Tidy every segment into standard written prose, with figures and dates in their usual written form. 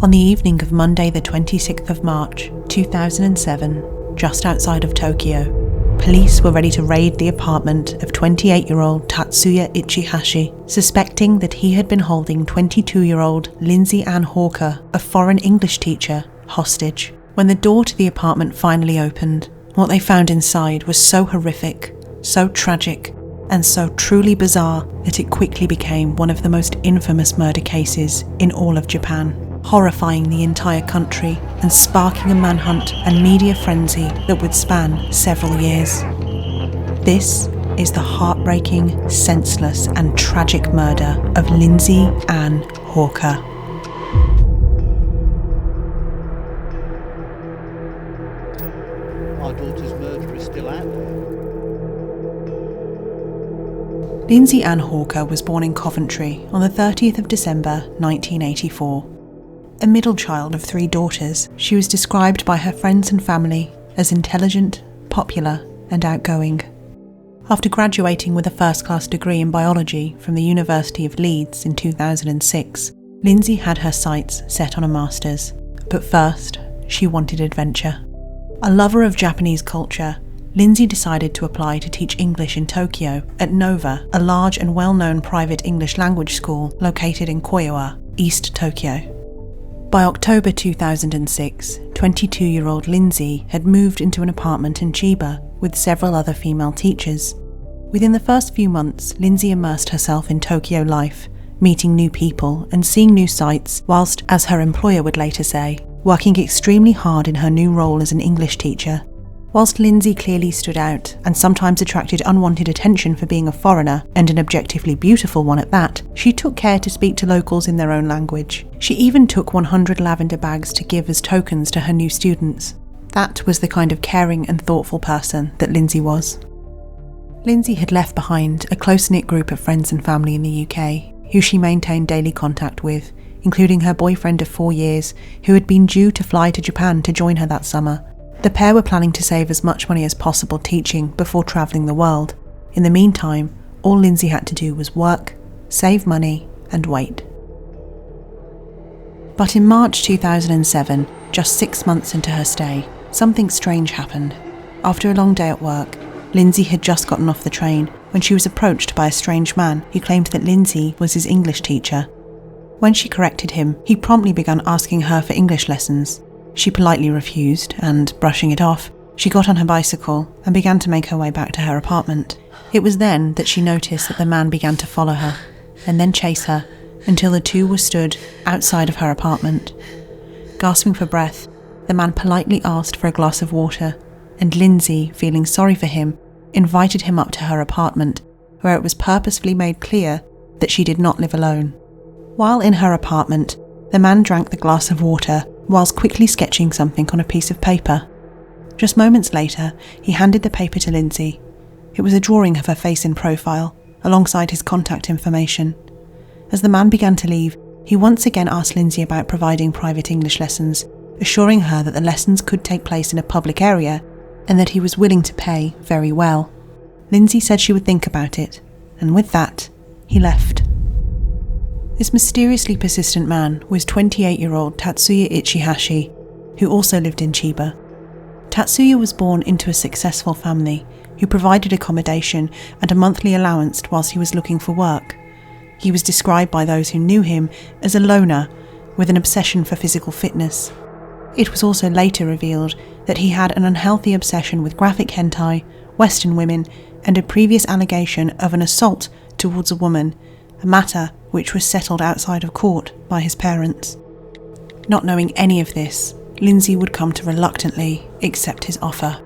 On the evening of Monday the 26th of March, 2007, just outside of Tokyo, police were ready to raid the apartment of 28-year-old Tatsuya Ichihashi, suspecting that he had been holding 22-year-old Lindsay Ann Hawker, a foreign English teacher, hostage. When the door to the apartment finally opened, what they found inside was so horrific, so tragic, and so truly bizarre that it quickly became one of the most infamous murder cases in all of Japan, horrifying the entire country and sparking a manhunt and media frenzy that would span several years. This is the heartbreaking, senseless and tragic murder of Lindsay Ann Hawker. Our daughter's murderer is still out there. Lindsay Ann Hawker was born in Coventry on the 30th of December 1984. A middle child of 3 daughters, she was described by her friends and family as intelligent, popular, and outgoing. After graduating with a first-class degree in biology from the University of Leeds in 2006, Lindsay had her sights set on a master's. But first, she wanted adventure. A lover of Japanese culture, Lindsay decided to apply to teach English in Tokyo at Nova, a large and well-known private English language school located in Koiwa, East Tokyo. By October 2006, 22-year-old Lindsay had moved into an apartment in Chiba with several other female teachers. Within the first few months, Lindsay immersed herself in Tokyo life, meeting new people and seeing new sights, whilst, as her employer would later say, working extremely hard in her new role as an English teacher. Whilst Lindsay clearly stood out and sometimes attracted unwanted attention for being a foreigner, and an objectively beautiful one at that, she took care to speak to locals in their own language. She even took 100 lavender bags to give as tokens to her new students. That was the kind of caring and thoughtful person that Lindsay was. Lindsay had left behind a close-knit group of friends and family in the UK, who she maintained daily contact with, including her boyfriend of 4 years, who had been due to fly to Japan to join her that summer. The pair were planning to save as much money as possible teaching before travelling the world. In the meantime, all Lindsay had to do was work, save money, and wait. But in March 2007, just 6 months into her stay, something strange happened. After a long day at work, Lindsay had just gotten off the train when she was approached by a strange man who claimed that Lindsay was his English teacher. When she corrected him, he promptly began asking her for English lessons. She politely refused, and, brushing it off, she got on her bicycle and began to make her way back to her apartment. It was then that she noticed that the man began to follow her, and then chase her, until the two were stood outside of her apartment. Gasping for breath, the man politely asked for a glass of water, and Lindsay, feeling sorry for him, invited him up to her apartment, where it was purposefully made clear that she did not live alone. While in her apartment, the man drank the glass of water whilst quickly sketching something on a piece of paper. Just moments later, he handed the paper to Lindsay. It was a drawing of her face in profile, alongside his contact information. As the man began to leave, he once again asked Lindsay about providing private English lessons, assuring her that the lessons could take place in a public area and that he was willing to pay very well. Lindsay said she would think about it, and with that, he left. This mysteriously persistent man was 28-year-old Tatsuya Ichihashi, who also lived in Chiba. Tatsuya was born into a successful family who provided accommodation and a monthly allowance whilst he was looking for work. He was described by those who knew him as a loner with an obsession for physical fitness. It was also later revealed that he had an unhealthy obsession with graphic hentai, Western women, and a previous allegation of an assault towards a woman, a matter which was settled outside of court by his parents. Not knowing any of this, Lindsay would come to reluctantly accept his offer.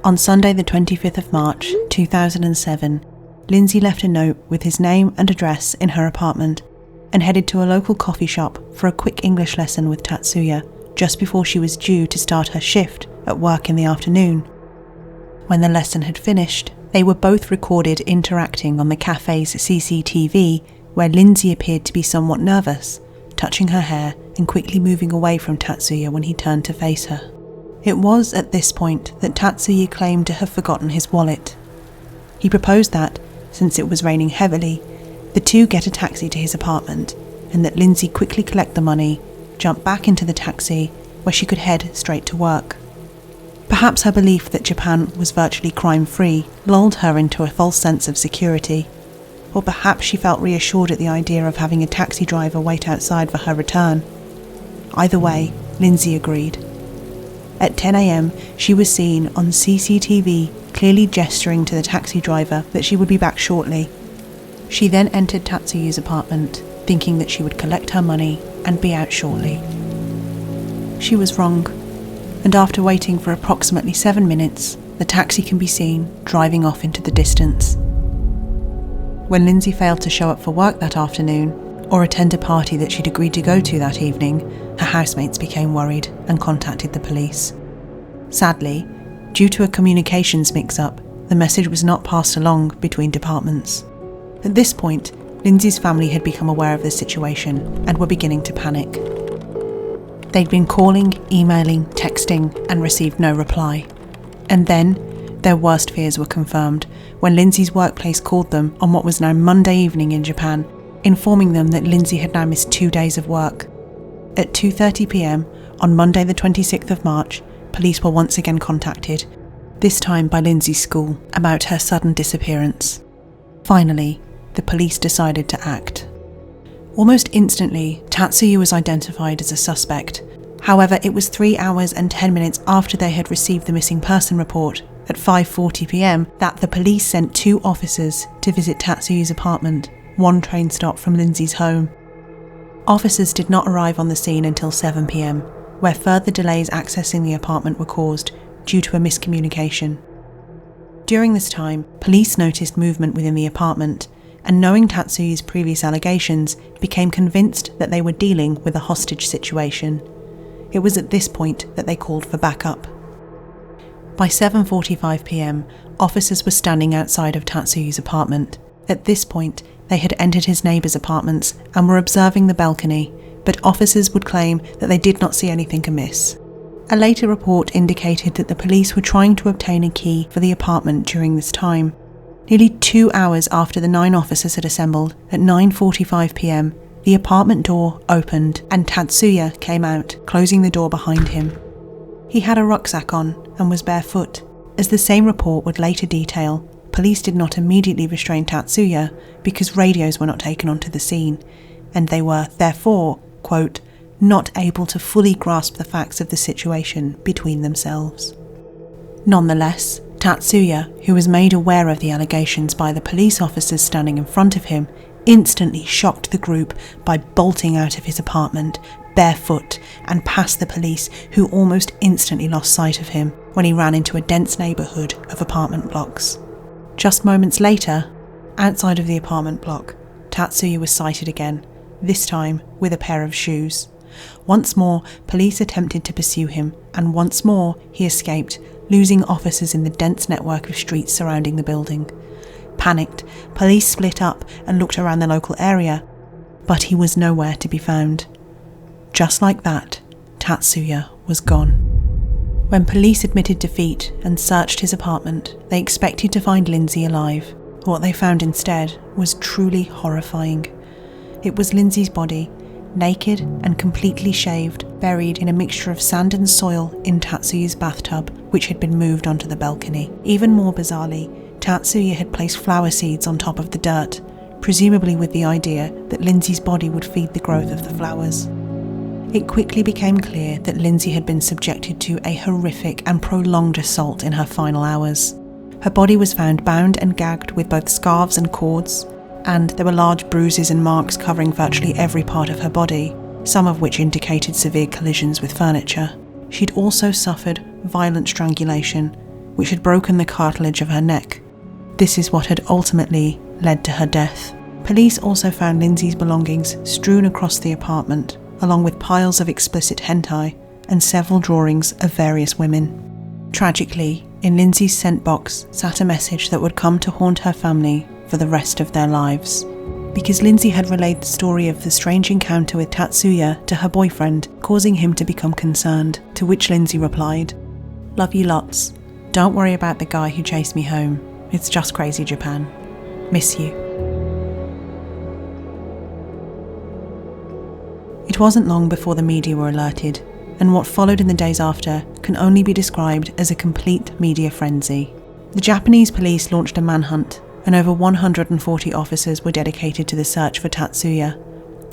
On Sunday the 25th of March 2007, Lindsay left a note with his name and address in her apartment and headed to a local coffee shop for a quick English lesson with Tatsuya just before she was due to start her shift at work in the afternoon. When the lesson had finished, they were both recorded interacting on the cafe's CCTV, where Lindsay appeared to be somewhat nervous, touching her hair and quickly moving away from Tatsuya when he turned to face her. It was at this point that Tatsuya claimed to have forgotten his wallet. He proposed that, since it was raining heavily, the two get a taxi to his apartment, and that Lindsay quickly collect the money, jump back into the taxi where she could head straight to work. Perhaps her belief that Japan was virtually crime-free lulled her into a false sense of security. Or perhaps she felt reassured at the idea of having a taxi driver wait outside for her return. Either way, Lindsay agreed. At 10 a.m, she was seen on CCTV clearly gesturing to the taxi driver that she would be back shortly. She then entered Tatsuya's apartment, thinking that she would collect her money and be out shortly. She was wrong, and after waiting for approximately 7 minutes, the taxi can be seen driving off into the distance. When Lindsay failed to show up for work that afternoon, or attend a party that she'd agreed to go to that evening, her housemates became worried and contacted the police. Sadly, due to a communications mix-up, the message was not passed along between departments. At this point, Lindsay's family had become aware of the situation and were beginning to panic. They'd been calling, emailing, texting, and received no reply. And then, their worst fears were confirmed when Lindsay's workplace called them on what was now Monday evening in Japan, informing them that Lindsay had now missed 2 days of work. At 2:30 p.m, on Monday the 26th of March, police were once again contacted, this time by Lindsay's school, about her sudden disappearance. Finally, the police decided to act. Almost instantly, Tatsuya was identified as a suspect. However, it was 3 hours and 10 minutes after they had received the missing person report, at 5:40 p.m, that the police sent 2 officers to visit Tatsuya's apartment, 1 train stop from Lindsay's home. Officers did not arrive on the scene until 7 p.m, where further delays accessing the apartment were caused due to a miscommunication. During this time, police noticed movement within the apartment, and knowing Tatsuya's previous allegations, became convinced that they were dealing with a hostage situation. It was at this point that they called for backup. By 7:45 p.m, officers were standing outside of Tatsuya's apartment. At this point, they had entered his neighbours' apartments and were observing the balcony, but officers would claim that they did not see anything amiss. A later report indicated that the police were trying to obtain a key for the apartment during this time. Nearly 2 hours after the 9 officers had assembled, at 9:45 p.m, the apartment door opened and Tatsuya came out, closing the door behind him. He had a rucksack on and was barefoot. As the same report would later detail, police did not immediately restrain Tatsuya because radios were not taken onto the scene, and they were, therefore, quote, not able to fully grasp the facts of the situation between themselves. Nonetheless, Tatsuya, who was made aware of the allegations by the police officers standing in front of him, instantly shocked the group by bolting out of his apartment, barefoot, and past the police, who almost instantly lost sight of him when he ran into a dense neighbourhood of apartment blocks. Just moments later, outside of the apartment block, Tatsuya was sighted again, this time with a pair of shoes. Once more, police attempted to pursue him, and once more he escaped, losing officers in the dense network of streets surrounding the building. Panicked, police split up and looked around the local area, but he was nowhere to be found. Just like that, Tatsuya was gone. When police admitted defeat and searched his apartment, they expected to find Lindsay alive. What they found instead was truly horrifying. It was Lindsay's body, naked and completely shaved, buried in a mixture of sand and soil in Tatsuya's bathtub, which had been moved onto the balcony. Even more bizarrely, Tatsuya had placed flower seeds on top of the dirt, presumably with the idea that Lindsay's body would feed the growth of the flowers. It quickly became clear that Lindsay had been subjected to a horrific and prolonged assault in her final hours. Her body was found bound and gagged with both scarves and cords, and there were large bruises and marks covering virtually every part of her body, some of which indicated severe collisions with furniture. She'd also suffered violent strangulation, which had broken the cartilage of her neck. This is what had ultimately led to her death. Police also found Lindsay's belongings strewn across the apartment, along with piles of explicit hentai and several drawings of various women. Tragically, in Lindsay's scent box sat a message that would come to haunt her family for the rest of their lives. Because Lindsay had relayed the story of the strange encounter with Tatsuya to her boyfriend, causing him to become concerned, to which Lindsay replied, "Love you lots. Don't worry about the guy who chased me home. It's just crazy Japan. Miss you." It wasn't long before the media were alerted, and what followed in the days after can only be described as a complete media frenzy. The Japanese police launched a manhunt, and over 140 officers were dedicated to the search for Tatsuya.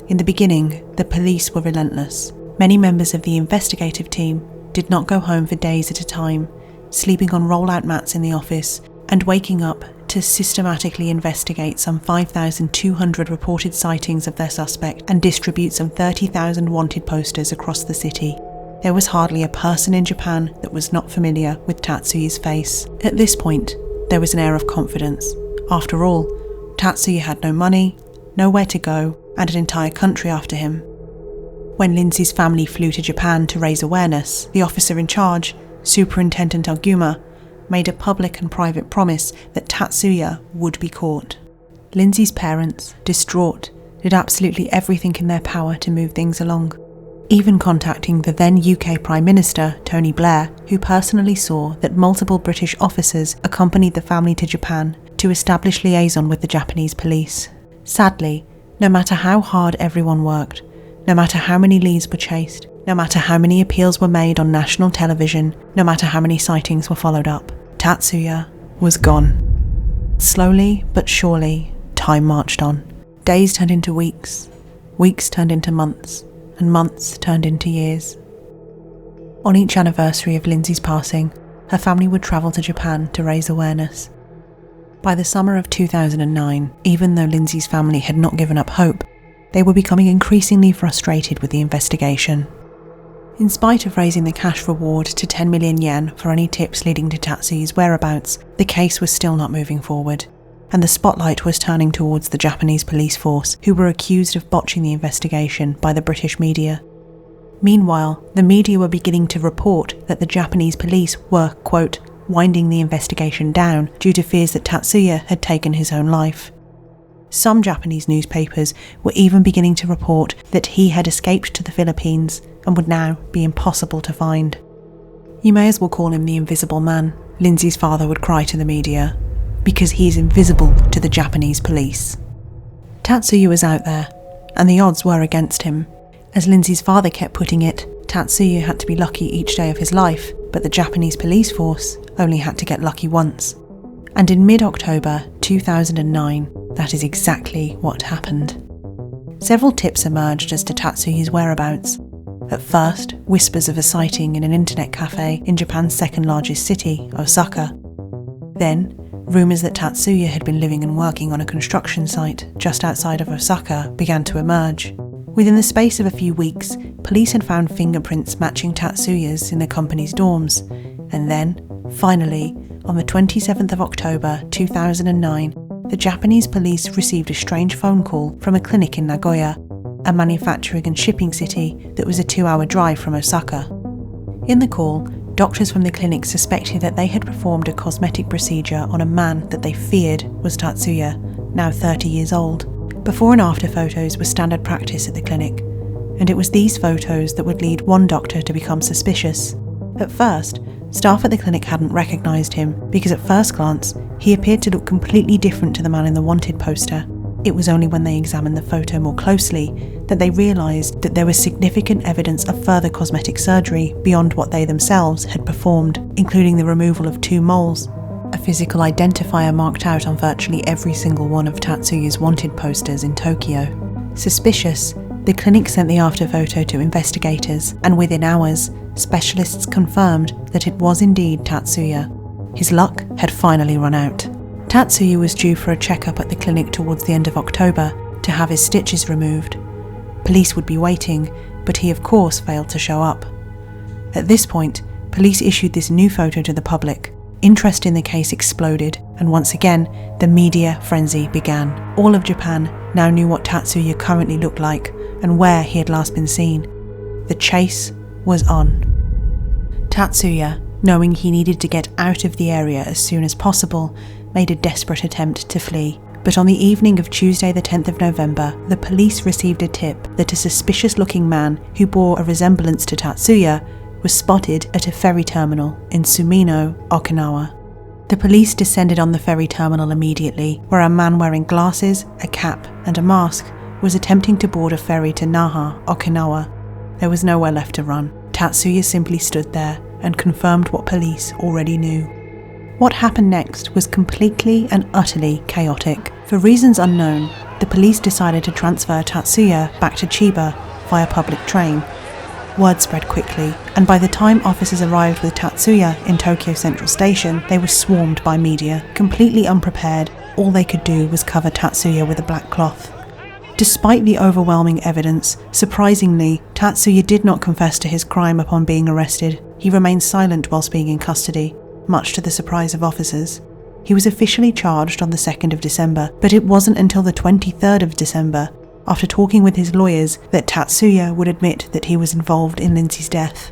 In the beginning, the police were relentless. Many members of the investigative team did not go home for days at a time, sleeping on roll-out mats in the office and waking up to systematically investigate some 5,200 reported sightings of their suspect and distribute some 30,000 wanted posters across the city. There was hardly a person in Japan that was not familiar with Tatsuya's face. At this point, there was an air of confidence. After all, Tatsuya had no money, nowhere to go, and an entire country after him. When Lindsay's family flew to Japan to raise awareness, the officer in charge, Superintendent Aguma, made a public and private promise that Tatsuya would be caught. Lindsay's parents, distraught, did absolutely everything in their power to move things along, even contacting the then UK Prime Minister, Tony Blair, who personally saw that multiple British officers accompanied the family to Japan to establish liaison with the Japanese police. Sadly, no matter how hard everyone worked, no matter how many leads were chased, no matter how many appeals were made on national television, no matter how many sightings were followed up, Tatsuya was gone. Slowly but surely, time marched on. Days turned into weeks, weeks turned into months, and months turned into years. On each anniversary of Lindsay's passing, her family would travel to Japan to raise awareness. By the summer of 2009, even though Lindsay's family had not given up hope, they were becoming increasingly frustrated with the investigation. In spite of raising the cash reward to 10 million yen for any tips leading to Tatsuya's whereabouts, the case was still not moving forward, and the spotlight was turning towards the Japanese police force, who were accused of botching the investigation by the British media. Meanwhile, the media were beginning to report that the Japanese police were, quote, winding the investigation down due to fears that Tatsuya had taken his own life. Some Japanese newspapers were even beginning to report that he had escaped to the Philippines and would now be impossible to find. "You may as well call him the Invisible Man," Lindsay's father would cry to the media, "because he is invisible to the Japanese police." Tatsuya was out there, and the odds were against him. As Lindsay's father kept putting it, Tatsuya had to be lucky each day of his life, but the Japanese police force only had to get lucky once. And in mid-October 2009, that is exactly what happened. Several tips emerged as to Tatsuya's whereabouts. At first, whispers of a sighting in an internet cafe in Japan's second largest city, Osaka. Then, rumours that Tatsuya had been living and working on a construction site just outside of Osaka began to emerge. Within the space of a few weeks, police had found fingerprints matching Tatsuya's in the company's dorms. And then, finally, on the 27th of October 2009, the Japanese police received a strange phone call from a clinic in Nagoya, a manufacturing and shipping city that was a 2-hour drive from Osaka. In the call, doctors from the clinic suspected that they had performed a cosmetic procedure on a man that they feared was Tatsuya, now 30 years old. Before and after photos were standard practice at the clinic, and it was these photos that would lead one doctor to become suspicious. At first, staff at the clinic hadn't recognised him because at first glance, he appeared to look completely different to the man in the wanted poster. It was only when they examined the photo more closely that they realised that there was significant evidence of further cosmetic surgery beyond what they themselves had performed, including the removal of 2 moles, a physical identifier marked out on virtually every single one of Tatsuya's wanted posters in Tokyo. Suspicious, the clinic sent the after photo to investigators, and within hours, specialists confirmed that it was indeed Tatsuya. His luck had finally run out. Tatsuya was due for a checkup at the clinic towards the end of October to have his stitches removed. Police would be waiting, but he of course failed to show up. At this point, police issued this new photo to the public. Interest in the case exploded, and once again, the media frenzy began. All of Japan now knew what Tatsuya currently looked like and where he had last been seen. The chase was on. Tatsuya, knowing he needed to get out of the area as soon as possible, made a desperate attempt to flee. But on the evening of Tuesday the 10th of November, the police received a tip that a suspicious-looking man who bore a resemblance to Tatsuya was spotted at a ferry terminal in Sumino, Okinawa. The police descended on the ferry terminal immediately, where a man wearing glasses, a cap and a mask was attempting to board a ferry to Naha, Okinawa. There was nowhere left to run. Tatsuya simply stood there and confirmed what police already knew. What happened next was completely and utterly chaotic. For reasons unknown, the police decided to transfer Tatsuya back to Chiba via public train. Word spread quickly, and by the time officers arrived with Tatsuya in Tokyo Central Station, they were swarmed by media. Completely unprepared, all they could do was cover Tatsuya with a black cloth. Despite the overwhelming evidence, surprisingly, Tatsuya did not confess to his crime upon being arrested. He remained silent whilst being in custody, much to the surprise of officers. He was officially charged on the 2nd of December, but it wasn't until the 23rd of December, after talking with his lawyers, that Tatsuya would admit that he was involved in Lindsay's death.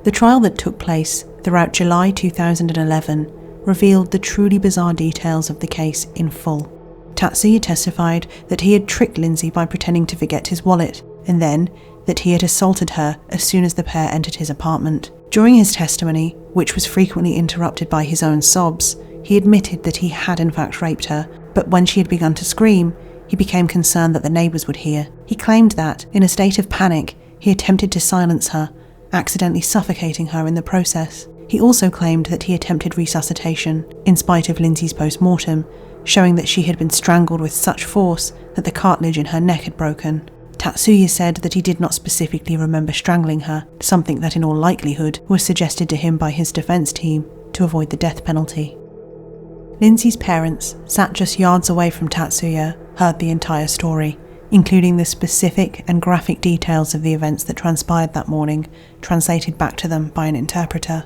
The trial that took place throughout July 2011 revealed the truly bizarre details of the case in full. Tatsuya testified that he had tricked Lindsay by pretending to forget his wallet, and then that he had assaulted her as soon as the pair entered his apartment. During his testimony, which was frequently interrupted by his own sobs, he admitted that he had in fact raped her, but when she had begun to scream, he became concerned that the neighbours would hear. He claimed that, in a state of panic, he attempted to silence her, accidentally suffocating her in the process. He also claimed that he attempted resuscitation, in spite of Lindsay's post-mortem, showing that she had been strangled with such force that the cartilage in her neck had broken. Tatsuya said that he did not specifically remember strangling her, something that in all likelihood was suggested to him by his defence team to avoid the death penalty. Lindsay's parents, sat just yards away from Tatsuya, heard the entire story, including the specific and graphic details of the events that transpired that morning, translated back to them by an interpreter.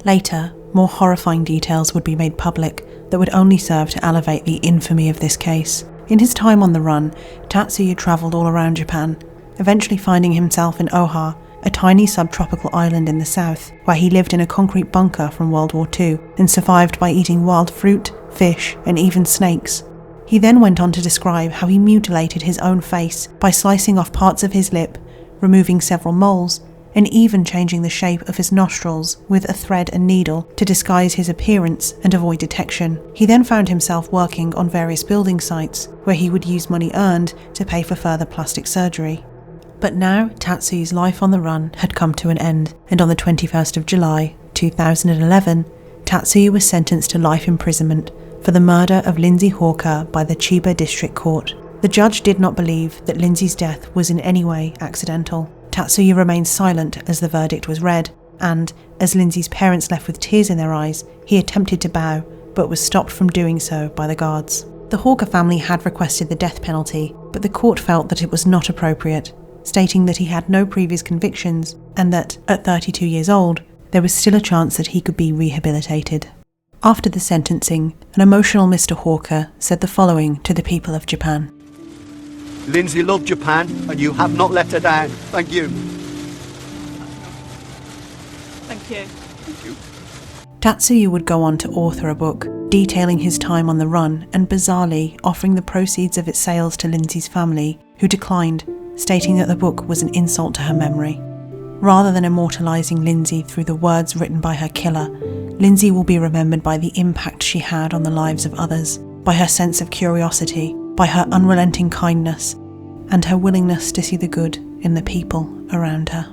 Later, more horrifying details would be made public that would only serve to elevate the infamy of this case. In his time on the run, Tatsuya travelled all around Japan, eventually finding himself in Oha, a tiny subtropical island in the south, where he lived in a concrete bunker from World War II and survived by eating wild fruit, fish, and even snakes. He then went on to describe how he mutilated his own face by slicing off parts of his lip, removing several moles, and even changing the shape of his nostrils with a thread and needle to disguise his appearance and avoid detection. He then found himself working on various building sites, where he would use money earned to pay for further plastic surgery. But now Tatsuya's life on the run had come to an end, and on the 21st of July 2011, Tatsuya was sentenced to life imprisonment for the murder of Lindsay Hawker by the Chiba District Court. The judge did not believe that Lindsay's death was in any way accidental. Tatsuya remained silent as the verdict was read, and, as Lindsay's parents left with tears in their eyes, he attempted to bow, but was stopped from doing so by the guards. The Hawker family had requested the death penalty, but the court felt that it was not appropriate, stating that he had no previous convictions, and that, at 32 years old, there was still a chance that he could be rehabilitated. After the sentencing, an emotional Mr. Hawker said the following to the people of Japan. Lindsay loved Japan, and you have not let her down. Thank you. Thank you. Thank you. Tatsuya would go on to author a book detailing his time on the run and bizarrely offering the proceeds of its sales to Lindsay's family, who declined, stating that the book was an insult to her memory. Rather than immortalising Lindsay through the words written by her killer, Lindsay will be remembered by the impact she had on the lives of others, by her sense of curiosity, by her unrelenting kindness, and her willingness to see the good in the people around her.